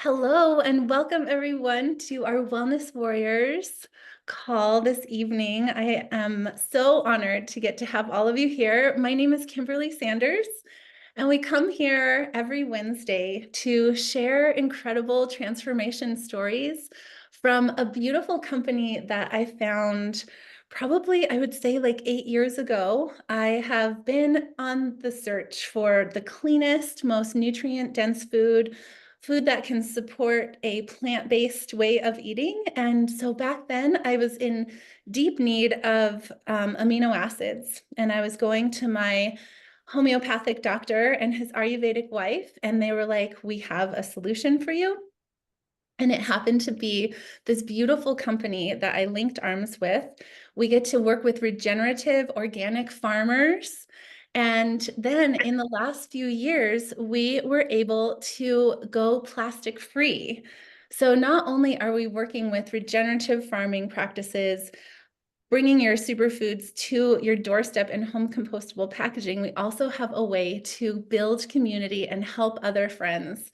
Hello, and welcome everyone to our Wellness Warriors call this evening. I am so honored to get to have all of you here. My name is Kimberly Sanders, and we come here every Wednesday to share incredible transformation stories from a beautiful company that I found probably, I would say, like 8 years ago. I have been on the search for the cleanest, most nutrient-dense food that can support a plant-based way of eating. And so back then I was in deep need of amino acids, and I was going to my homeopathic doctor and his Ayurvedic wife, and they were like, "We have a solution for you." And it happened to be this beautiful company that I linked arms with. We get to work with regenerative organic farmers. And then in the last few years, we were able to go plastic free. So not only are we working with regenerative farming practices, bringing your superfoods to your doorstep in home compostable packaging, we also have a way to build community and help other friends.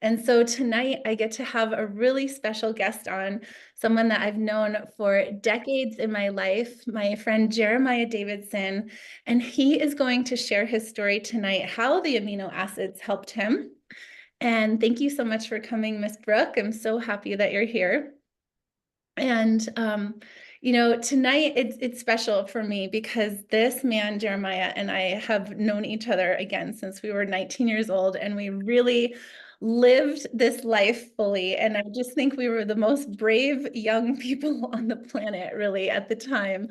And so tonight I get to have a really special guest on, someone that I've known for decades in my life, my friend Jeremiah Davidson, and he is going to share his story tonight, how the amino acids helped him. And thank you so much for coming, Miss Brooke. I'm so happy that you're here. And tonight it's special for me because this man, Jeremiah, and I have known each other again since we were 19 years old, and we really lived this life fully. And I just think we were the most brave young people on the planet, really, at the time.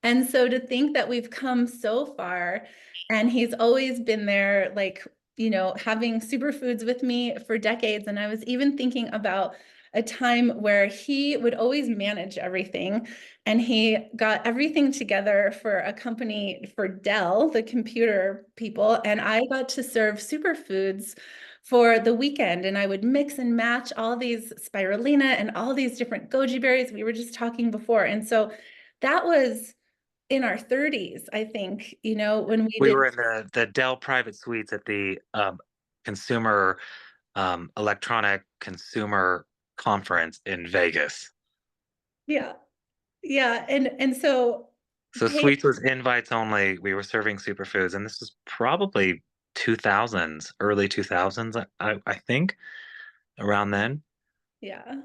And so to think that we've come so far, and he's always been there, like, having superfoods with me for decades. And I was even thinking about a time where he would always manage everything, and he got everything together for a company for Dell, the computer people, and I got to serve superfoods for the weekend, and I would mix and match all these spirulina and all these different goji berries we were just talking before. And so that was in our 30s, I think, when we We did. were in the Dell private suites at the consumer electronic consumer conference in Vegas. Yeah, yeah. And so, So hey, suites was invites only. We were serving superfoods, and this was probably 2000s, early 2000s, I think, around then. yeah.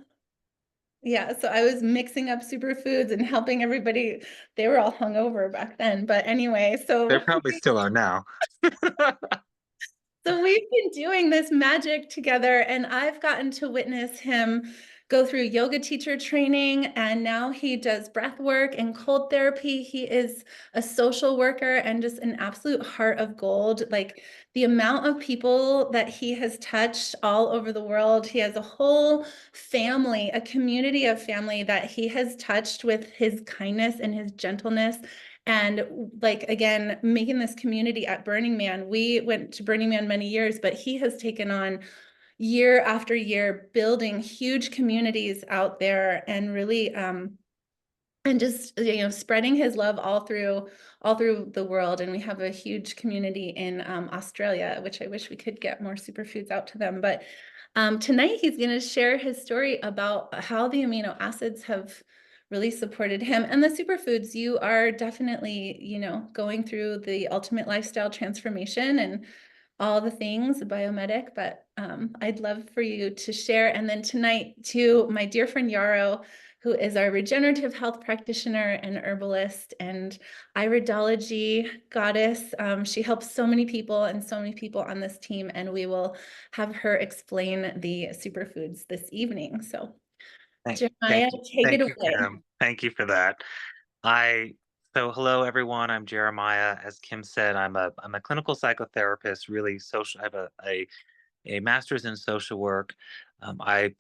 Yeah, so I was mixing up superfoods and helping everybody. They were all hungover back then. But anyway, They so probably still are now. so we've been doing this magic together, and I've gotten to witness him go through yoga teacher training, and now he does breath work and cold therapy. He is a social worker and just an absolute heart of gold. Like the amount of people that he has touched all over the world. He has a whole family, a community of family that he has touched with his kindness and his gentleness. And like, again, making this community at Burning Man, we went to Burning Man many years, but he has taken on year after year, building huge communities out there and really, and just, spreading his love all through the world. And we have a huge community in Australia, which I wish we could get more superfoods out to them. But tonight he's going to share his story about how the amino acids have really supported him. And the superfoods, you are definitely, going through the ultimate lifestyle transformation and all the things, the biomedic, but I'd love for you to share. And then tonight, too, my dear friend Yarrow, who is our regenerative health practitioner and herbalist and iridology goddess. She helps so many people and so many people on this team, and we will have her explain the superfoods this evening. So, Jeremiah, take it Thank you, away. Kim. Thank you for that. I so hello everyone. I'm Jeremiah. As Kim said, I'm a clinical psychotherapist. Really social. I have a master's in social work. I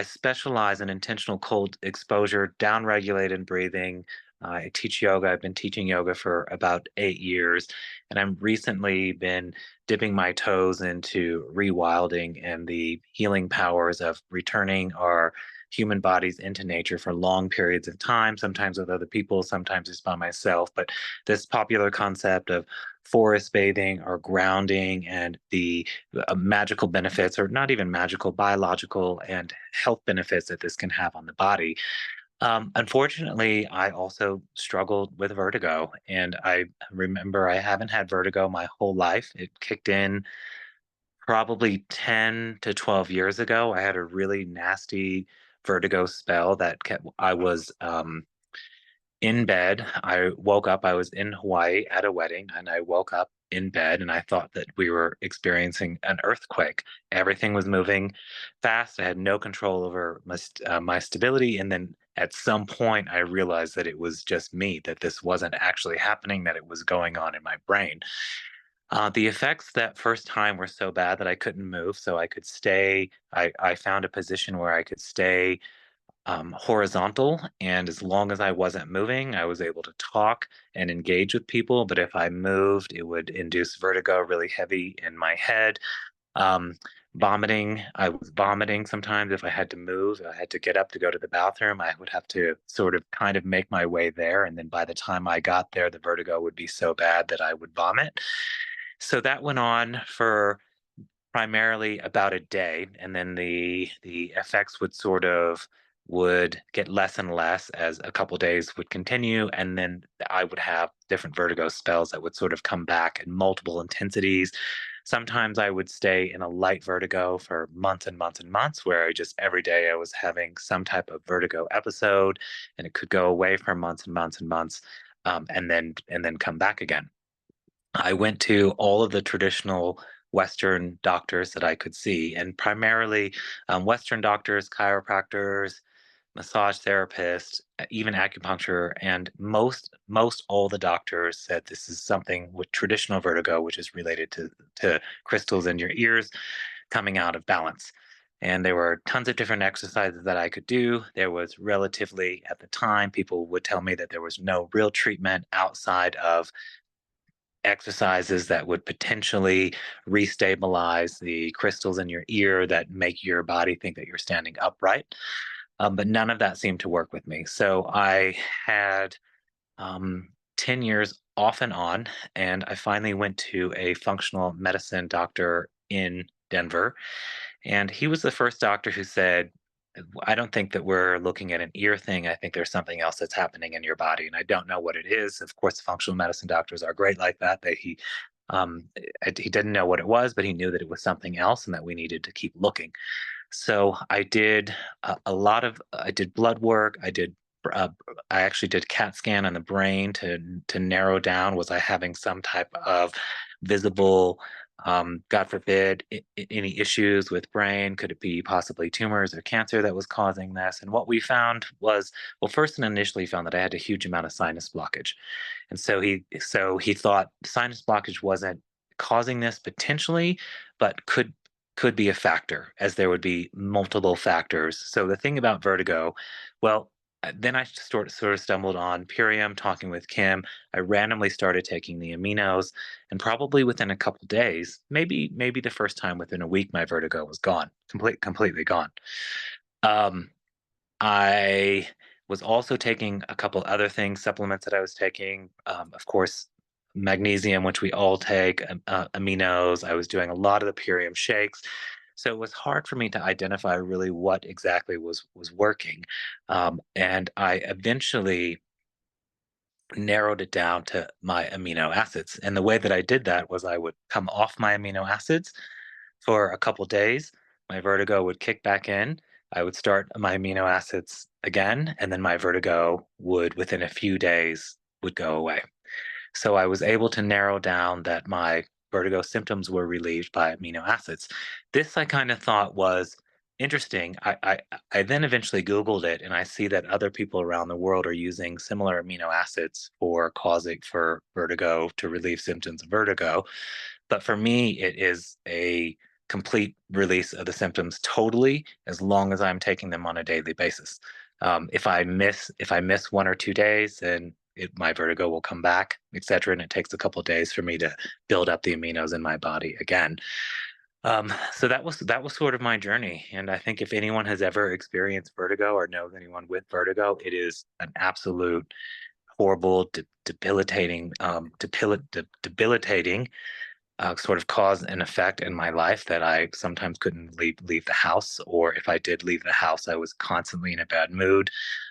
specialize in intentional cold exposure, downregulated breathing, I teach yoga. I've been teaching yoga for about 8 years, and I've recently been dipping my toes into rewilding and the healing powers of returning our human bodies into nature for long periods of time, sometimes with other people, sometimes just by myself. But this popular concept of forest bathing or grounding and the magical benefits, or not even magical, biological and health benefits that this can have on the body. Unfortunately, I also struggled with vertigo, and I remember I haven't had vertigo my whole life. It kicked in probably 10 to 12 years ago. I had a really nasty vertigo spell that kept, I was in bed. I woke up, I was in Hawaii at a wedding, and I woke up in bed and I thought that we were experiencing an earthquake. Everything was moving fast. I had no control over my stability. And then at some point, I realized that it was just me, that this wasn't actually happening, that it was going on in my brain. The effects that first time were so bad that I couldn't move. So I could stay, I found a position where I could stay horizontal. And as long as I wasn't moving, I was able to talk and engage with people. But if I moved, it would induce vertigo really heavy in my head. Um, Vomiting, I was vomiting sometimes if I had to move. I had to get up to go to the bathroom. I would have to sort of kind of make my way there. And then by the time I got there, the vertigo would be so bad that I would vomit. So that went on for primarily about a day, and then the effects would get less and less as a couple days would continue, and then I would have different vertigo spells that would sort of come back in multiple intensities. Sometimes I would stay in a light vertigo for months and months and months, where I just every day I was having some type of vertigo episode, and it could go away for months and months and months, and then come back again. I went to all of the traditional Western doctors that I could see, and primarily Western doctors, chiropractors, massage therapists, even acupuncture, and most all the doctors said this is something with traditional vertigo, which is related to crystals in your ears coming out of balance. And there were tons of different exercises that I could do. There was relatively, at the time, people would tell me that there was no real treatment outside of exercises that would potentially restabilize the crystals in your ear that make your body think that you're standing upright. But none of that seemed to work with me. So I had 10 years off and on, and I finally went to a functional medicine doctor in Denver. And he was the first doctor who said, I don't think that we're looking at an ear thing. I think there's something else that's happening in your body, and I don't know what it is. Of course, functional medicine doctors are great like that. Um, he didn't know what it was, but he knew that it was something else, and that we needed to keep looking. So I did I did blood work. Uh, I actually did CAT scan on the brain to narrow down, was I having some type of visible, God forbid, any issues with brain? Could it be possibly tumors or cancer that was causing this? And what we found was, well, first and initially found that I had a huge amount of sinus blockage. And so he thought sinus blockage wasn't causing this potentially, but could be a factor, as there would be multiple factors. So the thing about vertigo, well, then I sort of stumbled on Purium, talking with Kim. I randomly started taking the aminos, and probably within a couple days, maybe the first time within a week, my vertigo was gone, completely gone. Um, I was also taking a couple other things, supplements that I was taking. Of course, magnesium, which we all take, aminos. I was doing a lot of the Purium shakes. So it was hard for me to identify really what exactly was working. And I eventually narrowed it down to my amino acids. And the way that I did that was I would come off my amino acids for a couple days. My vertigo would kick back in. I would start my amino acids again, and then my vertigo would, within a few days, would go away. So I was able to narrow down that my vertigo symptoms were relieved by amino acids. This I kind of thought was interesting. I then eventually Googled it, and I see that other people around the world are using similar amino acids for causing for vertigo, to relieve symptoms of vertigo. But for me, it is a complete release of the symptoms totally, as long as I'm taking them on a daily basis. If I miss 1 or 2 days, then my vertigo will come back, etc. And it takes a couple days for me to build up the aminos in my body again. So that was sort of my journey. And I think if anyone has ever experienced vertigo or knows anyone with vertigo, it is an absolute horrible, debilitating sort of cause and effect in my life that I sometimes couldn't leave the house, or if I did leave the house, I was constantly in a bad mood.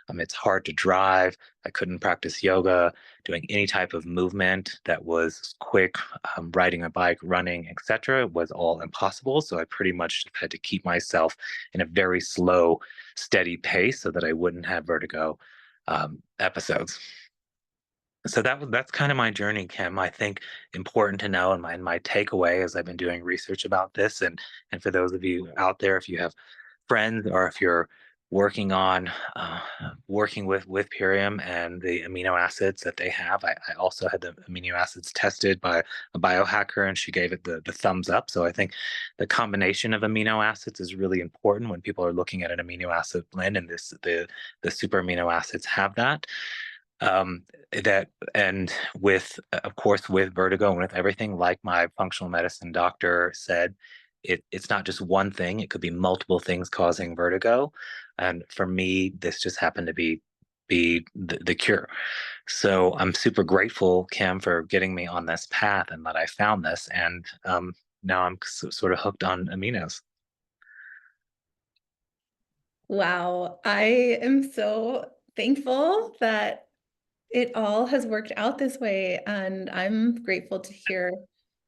It's hard to drive. I couldn't practice yoga, doing any type of movement that was quick, riding a bike, running, etc. was all impossible. So I pretty much had to keep myself in a very slow, steady pace so that I wouldn't have vertigo episodes. So that's kind of my journey, Kim. I think important to know, and my takeaway as I've been doing research about this, and for those of you out there, if you have friends or if you're working on working with Purium and the amino acids that they have, I also had the amino acids tested by a biohacker, and she gave it the thumbs up. So I think the combination of amino acids is really important when people are looking at an amino acid blend, and the super amino acids have that um, that and with of course with vertigo and with everything, like my functional medicine doctor said, it's not just one thing, it could be multiple things causing vertigo. And for me, this just happened to be the cure. So I'm super grateful, Kim, for getting me on this path and that I found this. And now I'm sort of hooked on aminos. Wow, I am so thankful that it all has worked out this way, and I'm grateful to hear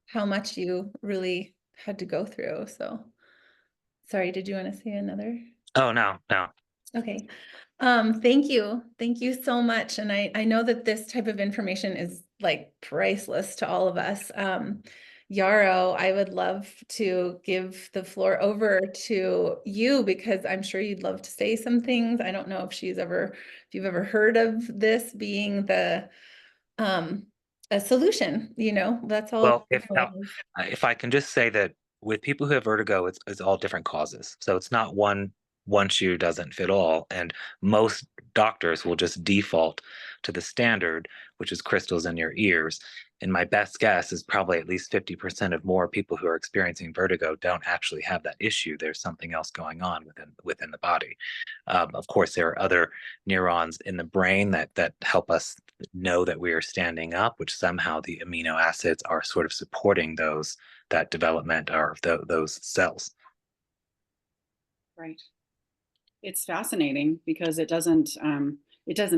how much you really had to go through. So, sorry, did you want to say another? Oh, no, no. Okay. Thank you. Thank you so much. And I know that this type of information is like priceless to all of us. Yarrow, I would love to give the floor over to you because I'm sure you'd love to say some things. I don't know if if you've ever heard of this being um, a solution, that's all. Well, if I can just say that with people who have vertigo, it's all different causes. So it's not one shoe doesn't fit all, and most doctors will just default to the standard, which is crystals in your ears. And my best guess is probably at least 50% of more people who are experiencing vertigo don't actually have that issue. There's something else going on within the body. Of course, there are other neurons in the brain that help us know that we are standing up, which somehow the amino acids are sort of supporting that development or those cells. Right. It's fascinating because it doesn't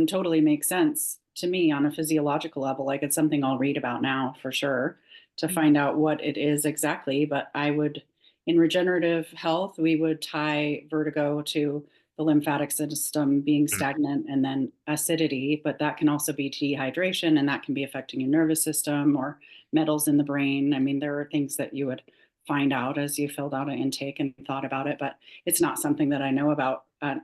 totally make sense to me on a physiological level. Like it's something I'll read about now for sure to find out what it is exactly. But in regenerative health, we would tie vertigo to the lymphatic system being Mm. stagnant and then acidity, but that can also be dehydration and that can be affecting your nervous system or metals in the brain. I mean, there are things that you would find out as you filled out an intake and thought about it, but it's not something that I know about at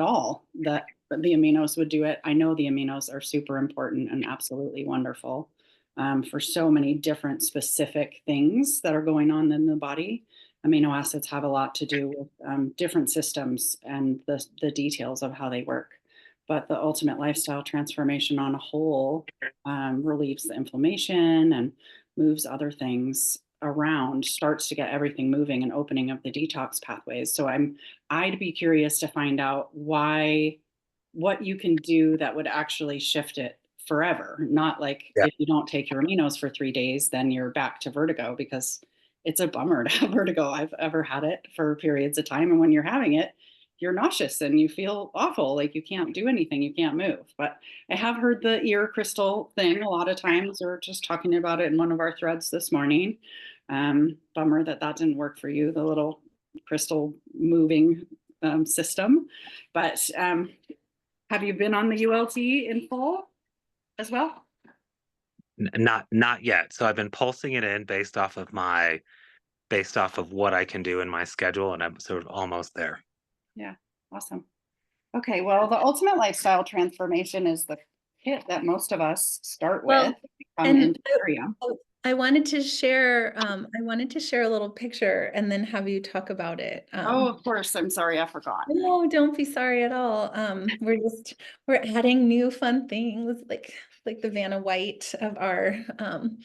all that the aminos would do it. I know the aminos are super important and absolutely wonderful for so many different specific things that are going on in the body. Amino acids have a lot to do with different systems and the details of how they work. But the ultimate lifestyle transformation on a whole relieves the inflammation and moves other things around, starts to get everything moving and opening of the detox pathways. So I'd be curious to find out what you can do that would actually shift it forever. Not like Yeah. if you don't take your aminos for 3 days, then you're back to vertigo, because it's a bummer to have vertigo. I've ever had it for periods of time. And when you're having it, you're nauseous and you feel awful, like you can't do anything, you can't move. But I have heard the ear crystal thing a lot of times. We were just talking about it in one of our threads this morning. Bummer that didn't work for you, the little crystal moving system. But have you been on the ULT in full as well? Not yet. So I've been pulsing it in based off of what I can do in my schedule, and I'm sort of almost there. Yeah, awesome. Okay, well, the ultimate lifestyle transformation is the kit that most of us start with Well, to come and into area. I wanted to share, a little picture and then have you talk about it. Oh, of course. I'm sorry, I forgot. No, don't be sorry at all. We're adding new fun things like the Vanna White of our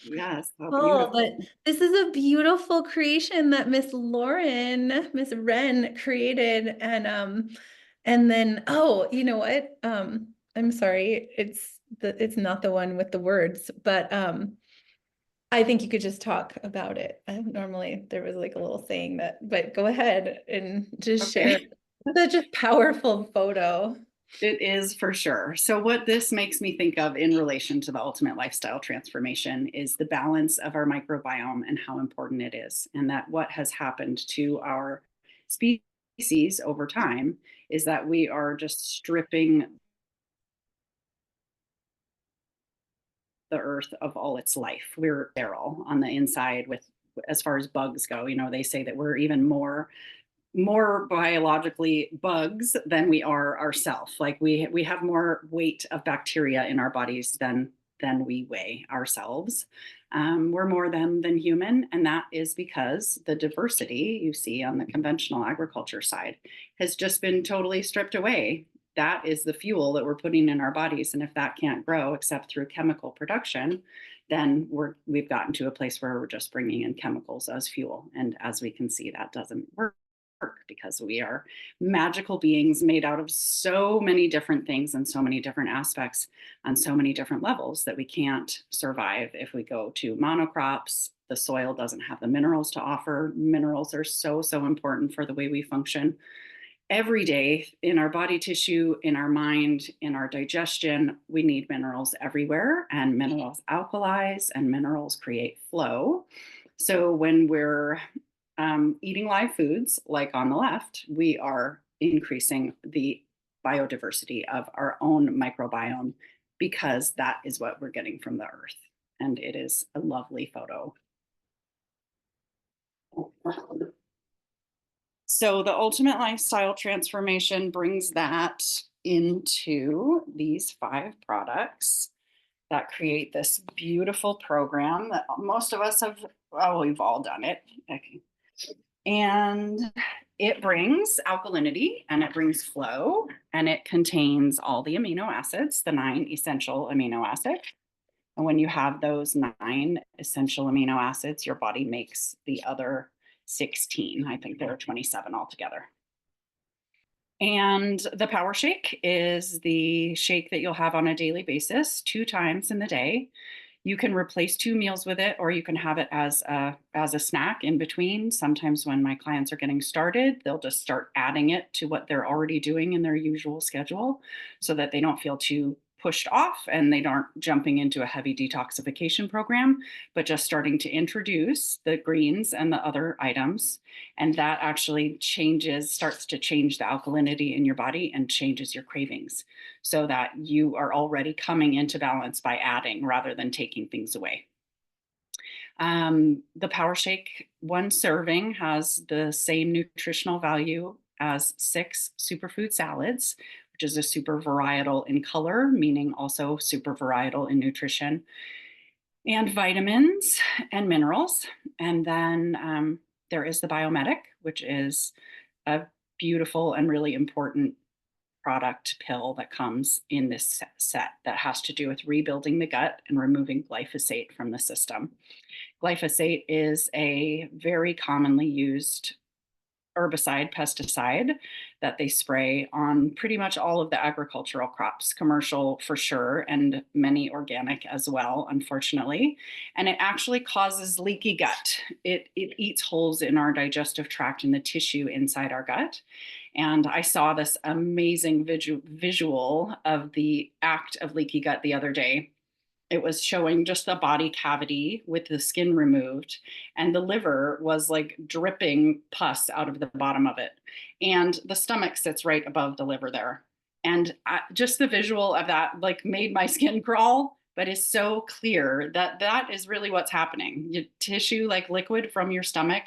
Yes, how hall. beautiful. But this is a beautiful creation that Miss Wren created. And then, oh, you know what? I'm sorry, it's not the one with the words, but I think you could just talk about it. Normally there was like a little saying that, but go ahead and just share Okay. such a powerful photo. It is for sure. So, what this makes me think of in relation to the ultimate lifestyle transformation is the balance of our microbiome and how important it is. And that what has happened to our species over time is that we are just stripping the earth of all its life. We're sterile on the inside with as far as bugs go. You know, they say that we're even more biologically bugs than we are ourselves. Like we have more weight of bacteria in our bodies than we weigh ourselves. We're more than human, and that is because the diversity you see on the conventional agriculture side has just been totally stripped away. That is the fuel that we're putting in our bodies, and if that can't grow except through chemical production, then we've gotten to a place where we're just bringing in chemicals as fuel, and as we can see, that doesn't work because we are magical beings made out of so many different things and so many different aspects on so many different levels that we can't survive if we go to monocrops. The soil doesn't have the minerals to offer. Minerals are so important for the way we function every day in our body tissue, in our mind, in our digestion. We need minerals everywhere, and minerals alkalize and minerals create flow. So when we're eating live foods, like on the left, we are increasing the biodiversity of our own microbiome because that is what we're getting from the earth. And it is a lovely photo. So the ultimate lifestyle transformation brings that into these 5 products that create this beautiful program that most of us have, well, we've all done it. Okay. And it brings alkalinity and it brings flow and it contains all the amino acids, the 9 essential amino acids. And when you have those 9 essential amino acids, your body makes the other 16. I think there are 27 altogether. And the Power Shake is the shake that you'll have on a daily basis, 2 times in the day. You can replace 2 meals with it, or you can have it as a snack in between. Sometimes when my clients are getting started, they'll just start adding it to what they're already doing in their usual schedule so that they don't feel too pushed off and they aren't jumping into a heavy detoxification program, but just starting to introduce the greens and the other items. And that actually starts to change the alkalinity in your body and changes your cravings so that you are already coming into balance by adding rather than taking things away. The Power Shake, 1 serving has the same nutritional value as 6 superfood salads, which is a super varietal in color, meaning also super varietal in nutrition, and vitamins and minerals. And then there is the Biomedic, which is a beautiful and really important product pill that comes in this set that has to do with rebuilding the gut and removing glyphosate from the system. Glyphosate is a very commonly used herbicide, pesticide that they spray on pretty much all of the agricultural crops, commercial for sure, and many organic as well, unfortunately. And it actually causes leaky gut. It eats holes in our digestive tract and the tissue inside our gut. And I saw this amazing visual of the act of leaky gut the other day. It was showing just the body cavity with the skin removed, and the liver was like dripping pus out of the bottom of it. And the stomach sits right above the liver there. And just the visual of that like made my skin crawl, but is so clear that that is really what's happening. Your tissue, like liquid from your stomach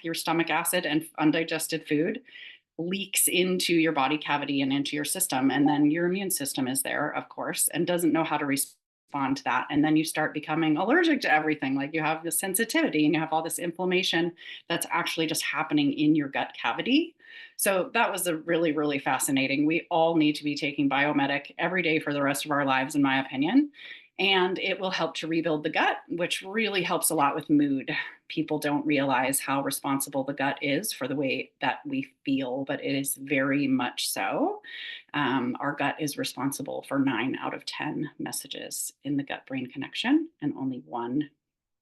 acid and undigested food, leaks into your body cavity and into your system. And then your immune system is there, of course, and doesn't know how to respond respond to that. And then you start becoming allergic to everything. Like you have this sensitivity and you have all this inflammation that's actually just happening in your gut cavity. So that was a really, really fascinating. We all need to be taking Biomedic every day for the rest of our lives, in my opinion. And it will help to rebuild the gut, which really helps a lot with mood. People don't realize how responsible the gut is for the way that we feel, but it is very much so. Our gut is responsible for 9 out of 10 messages in the gut brain connection, and only one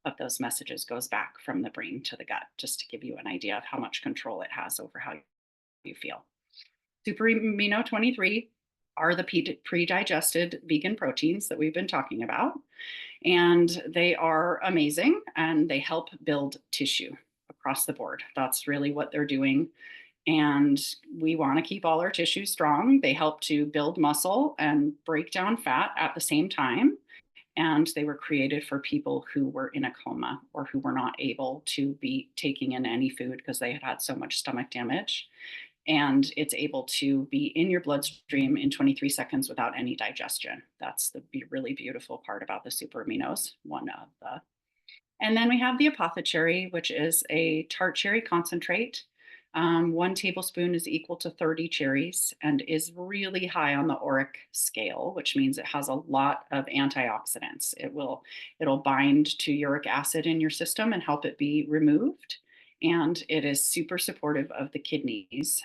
of those messages goes back from the brain to the gut, just to give you an idea of how much control it has over how you feel. Super amino 23 are the pre-digested vegan proteins that we've been talking about. And they are amazing and they help build tissue across the board. That's really what they're doing. And we want to keep all our tissues strong. They help to build muscle and break down fat at the same time. And they were created for people who were in a coma or who were not able to be taking in any food because they had had so much stomach damage. And it's able to be in your bloodstream in 23 seconds without any digestion. That's the really beautiful part about the super aminos, one of the. And then we have the apothecary, which is a tart cherry concentrate. 1 tablespoon is equal to 30 cherries and is really high on the auric scale, which means it has a lot of antioxidants. It'll bind to uric acid in your system and help it be removed. And it is super supportive of the kidneys.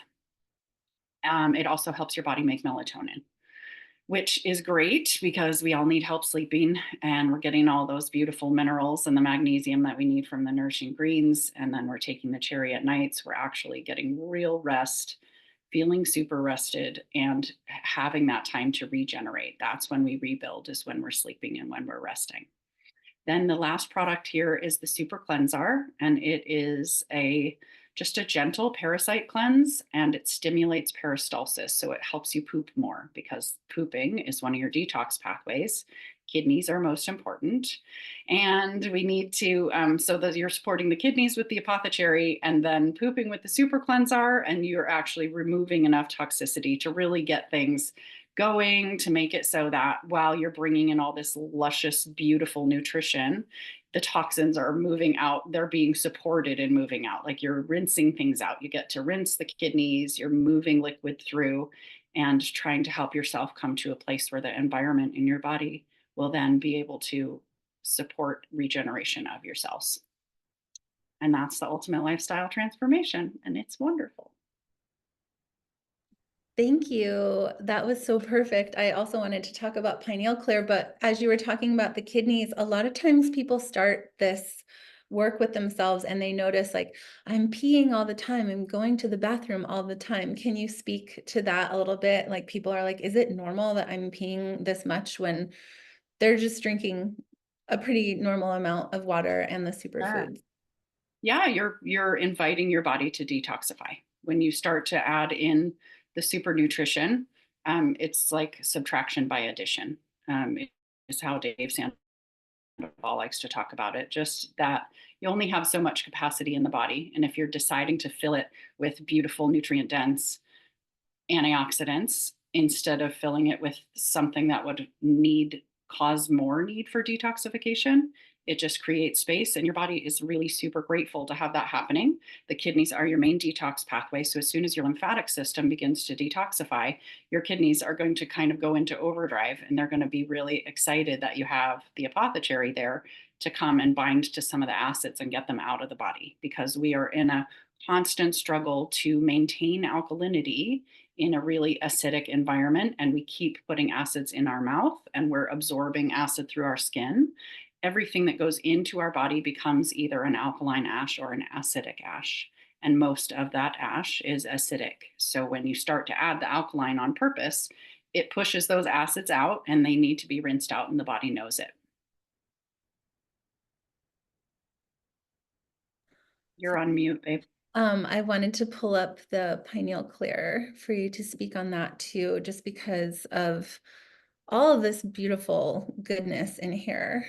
It also helps your body make melatonin, which is great because we all need help sleeping and we're getting all those beautiful minerals and the magnesium that we need from the nourishing greens. And then we're taking the cherry at nights. We're actually getting real rest, feeling super rested and having that time to regenerate. That's when we rebuild, is when we're sleeping and when we're resting. Then the last product here is the Super Cleansar, and it is just a gentle parasite cleanse, and it stimulates peristalsis. So it helps you poop more because pooping is one of your detox pathways. Kidneys are most important. And we need to, so that you're supporting the kidneys with the apothecary and then pooping with the Super Cleansar, and you're actually removing enough toxicity to really get things going, to make it so that while you're bringing in all this luscious, beautiful nutrition, the toxins are moving out. They're being supported and moving out. Like you're rinsing things out. You get to rinse the kidneys, you're moving liquid through and trying to help yourself come to a place where the environment in your body will then be able to support regeneration of your cells. And that's the ultimate lifestyle transformation. And it's wonderful. Thank you. That was so perfect. I also wanted to talk about pineal clear, but as you were talking about the kidneys, a lot of times people start this work with themselves and they notice like, I'm peeing all the time. I'm going to the bathroom all the time. Can you speak to that a little bit? Like people are like, is it normal that I'm peeing this much when they're just drinking a pretty normal amount of water and the superfoods? Yeah, you're inviting your body to detoxify. When you start to add in the super nutrition, it's like subtraction by addition. Is how Dave Sandoval likes to talk about it. Just that you only have so much capacity in the body, and if you're deciding to fill it with beautiful, nutrient dense antioxidants instead of filling it with something that would cause more need for detoxification, it just creates space, and your body is really super grateful to have that happening. The kidneys are your main detox pathway. So as soon as your lymphatic system begins to detoxify, your kidneys are going to kind of go into overdrive, and they're going to be really excited that you have the apothecary there to come and bind to some of the acids and get them out of the body, because we are in a constant struggle to maintain alkalinity in a really acidic environment, and we keep putting acids in our mouth and we're absorbing acid through our skin. Everything that goes into our body becomes either an alkaline ash or an acidic ash, and most of that ash is acidic. So when you start to add the alkaline on purpose, it pushes those acids out and they need to be rinsed out, and the body knows it. You're on mute, babe. I wanted to pull up the pineal clear for you to speak on that too, just because of all of this beautiful goodness in here.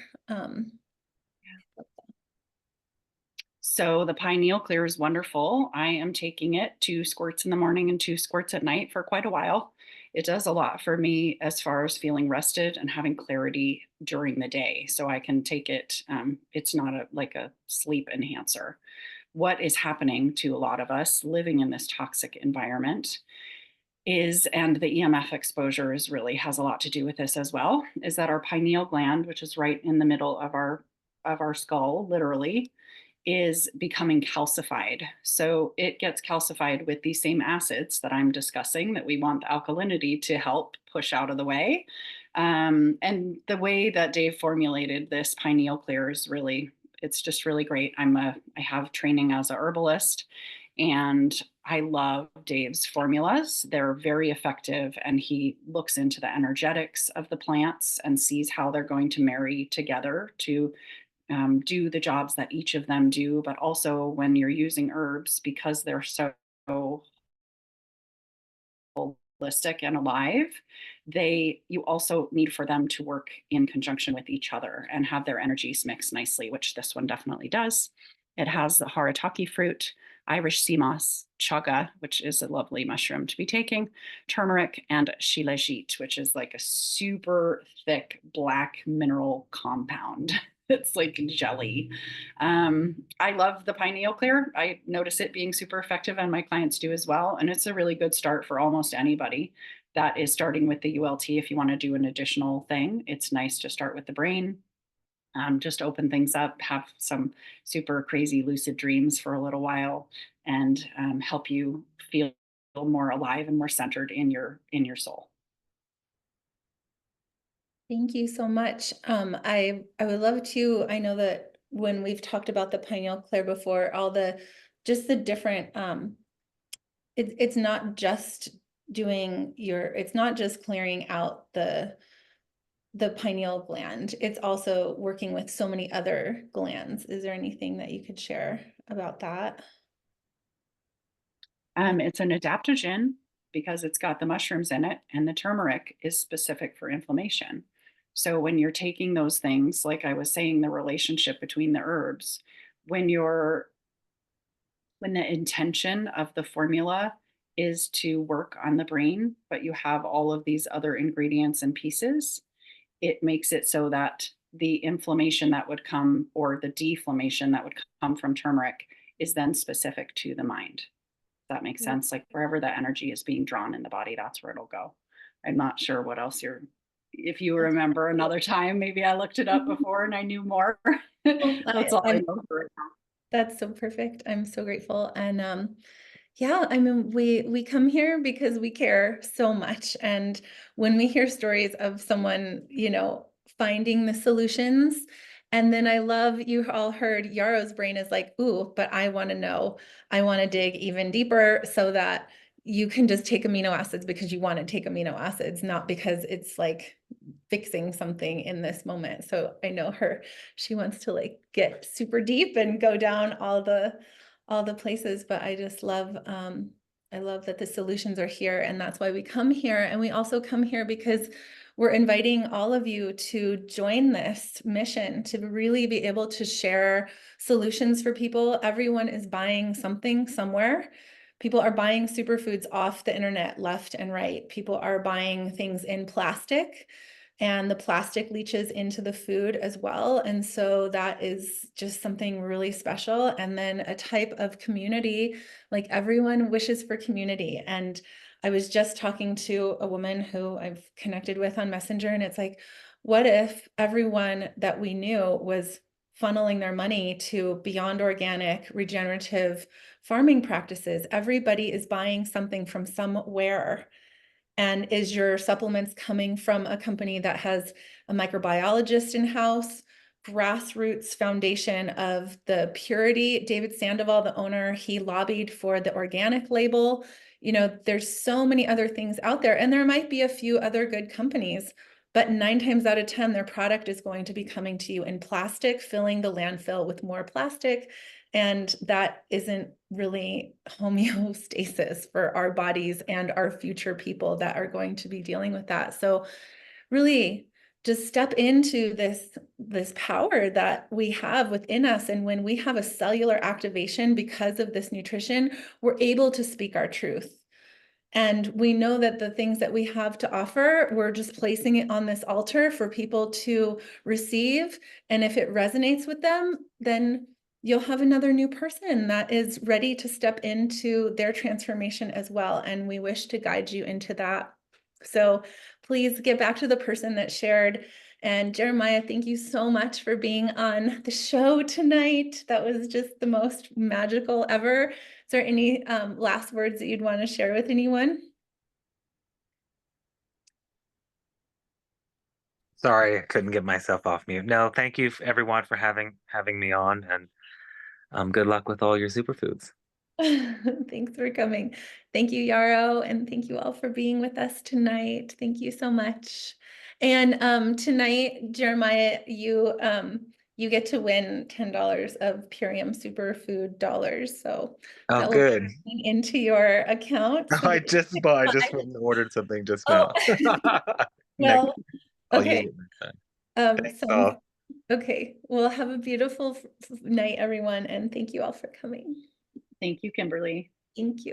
So the pineal clear is wonderful. I am taking it 2 squirts in the morning and 2 squirts at night for quite a while. it does a lot for me as far as feeling rested and having clarity during the day. So I can take it. It's not like a sleep enhancer. What is happening to a lot of us living in this toxic environment is, and the EMF exposure is really has a lot to do with this as well, is that our pineal gland, which is right in the middle of our skull, literally, is becoming calcified. So it gets calcified with these same acids that I'm discussing that we want the alkalinity to help push out of the way. And the way that Dave formulated this pineal clear is really, it's just really great. I have training as a herbalist, and I love Dave's formulas. They're very effective, and he looks into the energetics of the plants and sees how they're going to marry together to do the jobs that each of them do. But also, when you're using herbs, because they're so holistic and alive, you also need for them to work in conjunction with each other and have their energies mix nicely, which this one definitely does. It has the haritaki fruit, Irish sea moss, chaga, which is a lovely mushroom to be taking, turmeric, and shilajit, which is like a super thick black mineral compound. It's like jelly. I love the pineal clear. I notice it being super effective, and my clients do as well. And it's a really good start for almost anybody that is starting with the ULT. If you want to do an additional thing, it's nice to start with the brain. Just open things up, have some super crazy lucid dreams for a little while, and help you feel more alive and more centered in your soul. Thank you so much. I would love to, I know that when we've talked about the pineal clear before, all the, just the different, it's not just it's not just clearing out the pineal gland, it's also working with so many other glands. Is there anything that you could share about that? It's an adaptogen because it's got the mushrooms in it, and the turmeric is specific for inflammation. So when you're taking those things, like I was saying, the relationship between the herbs, when you're when the intention of the formula is to work on the brain, but you have all of these other ingredients and pieces, it makes it so that the inflammation that would come, or the deflammation that would come from turmeric, is then specific to the mind. That makes sense. Like wherever that energy is being drawn in the body, that's where it'll go. I'm not sure what else if you remember another time, maybe I looked it up before and I knew more. That's all I know for right now. That's so perfect. I'm so grateful. And yeah, I mean, we come here because we care so much. And when we hear stories of someone, finding the solutions, and then I love, you all heard Yarrow's brain is like, ooh, but I want to know, I want to dig even deeper so that you can just take amino acids because you want to take amino acids, not because it's like fixing something in this moment. So I know she wants to like get super deep and go down all the places, but I just love, I love that the solutions are here, and that's why we come here. And we also come here because we're inviting all of you to join this mission, to really be able to share solutions for people. Everyone is buying something somewhere. People are buying superfoods off the internet left and right. People are buying things in plastic, and the plastic leaches into the food as well. And so that is just something really special. And then a type of community, like everyone wishes for community. And I was just talking to a woman who I've connected with on Messenger, and it's like, what if everyone that we knew was funneling their money to beyond organic, regenerative farming practices? Everybody is buying something from somewhere. And is your supplements coming from a company that has a microbiologist in-house, grassroots foundation of the purity? David Sandoval, the owner, he lobbied for the organic label. There's so many other things out there, and there might be a few other good companies, but 9 times out of 10, their product is going to be coming to you in plastic, filling the landfill with more plastic. And that isn't really homeostasis for our bodies and our future people that are going to be dealing with that. So really just step into this power that we have within us. And when we have a cellular activation because of this nutrition, we're able to speak our truth. And we know that the things that we have to offer, we're just placing it on this altar for people to receive. And if it resonates with them, then you'll have another new person that is ready to step into their transformation as well. And we wish to guide you into that. So please get back to the person that shared. And Jeremiah, thank you so much for being on the show tonight. That was just the most magical ever. Is there any last words that you'd want to share with anyone? Sorry, I couldn't get myself off mute. No, thank you everyone for having me on, and good luck with all your superfoods. Thanks for coming. Thank you, Yarrow, and thank you all for being with us tonight. Thank you so much. And tonight, Jeremiah, you get to win $10 of Purium Superfood dollars. So Oh, that will good. be into your account. So I that just went and ordered something just oh, now. Next, well, I'll use okay. it next time. Thanks Sounds all. okay. Well, have a beautiful night, everyone, and thank you all for coming. Thank you, Kimberly. Thank you.